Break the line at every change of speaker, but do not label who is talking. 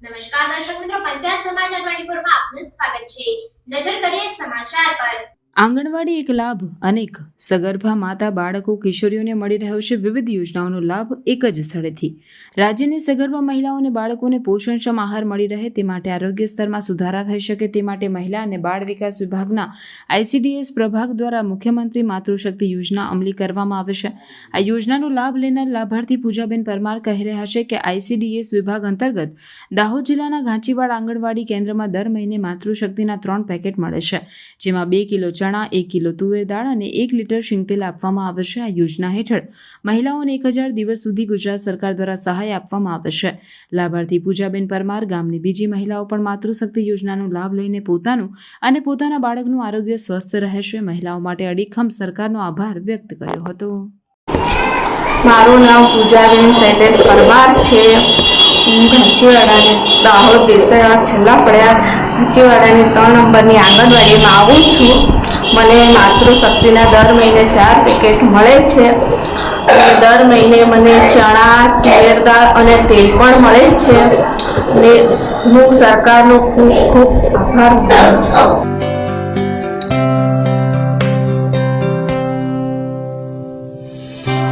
નમસ્કાર દર્શક મિત્રો, પંચાયત સમાચાર 24 માં આપનું સ્વાગત છે। નજર કરીએ સમાચાર પર।
આંગણવાડી એક લાભ અનેક સગર્ભા માતા બાળકો કિશોરીઓને મળી રહ્યો છે વિવિધ યોજનાઓનો લાભ એક જ સ્થળેથી। રાજ્યની સગર્ભા મહિલાઓ અને બાળકોને પોષણક્ષમ આહાર મળી રહે તે માટે આરોગ્ય સ્તરમાં સુધારા થઈ શકે તે માટે મહિલા અને બાળ વિકાસ વિભાગના ICDS પ્રભાગ દ્વારા મુખ્યમંત્રી માતૃશક્તિ યોજના અમલી કરવામાં આવે છે। આ યોજનાનો લાભ લેનાર લાભાર્થી પૂજાબેન પરમાર કહી રહ્યા છે કે ICDS વિભાગ અંતર્ગત દાહોદ જિલ્લાના ઘાંચીવાડ આંગણવાડી કેન્દ્રમાં દર મહિને માતૃશક્તિના 3 પેકેટ મળે છે, જેમાં 2 કિલો ચણા, 1 કિલો તુવેર દાળ અને 1 લીટર શીંગતેલ આપવામાં આવે છે। આ યોજના હેઠળ મહિલાઓને 1000 દિવસ સુધી ગુજરાત સરકાર દ્વારા સહાય આપવામાં આવે છે। લાભાર્થી પૂજાબેન પરમાર ગામની બીજી મહિલાઓ પણ માતૃશક્તિ યોજનાનો લાભ લઈને પોતાનું અને પોતાના બાળકનું આરોગ્ય સ્વસ્થ રહે છે। મહિલાઓ માટે અડીખમ સરકારનો આભાર વ્યક્ત કર્યો હતો।
મારું નામ પૂજાબેન શૈલેષ પરમાર છે। હું ઘાંચીવાડાની દાહોદ દેસાઈવાડ છેલ્લા પડ્યા ઘાંચીવાડાની 3 નંબરની આંગણવાડીમાં આવું છું। મને માતૃશક્તિના દર મહિને 4 પેકેટ મળે છે અને દર મહિને મને ચણા, તુવેર દાળ અને તેલ પણ મળે છે અને હું સરકારનો ખૂબ ખૂબ આભાર માનું છું।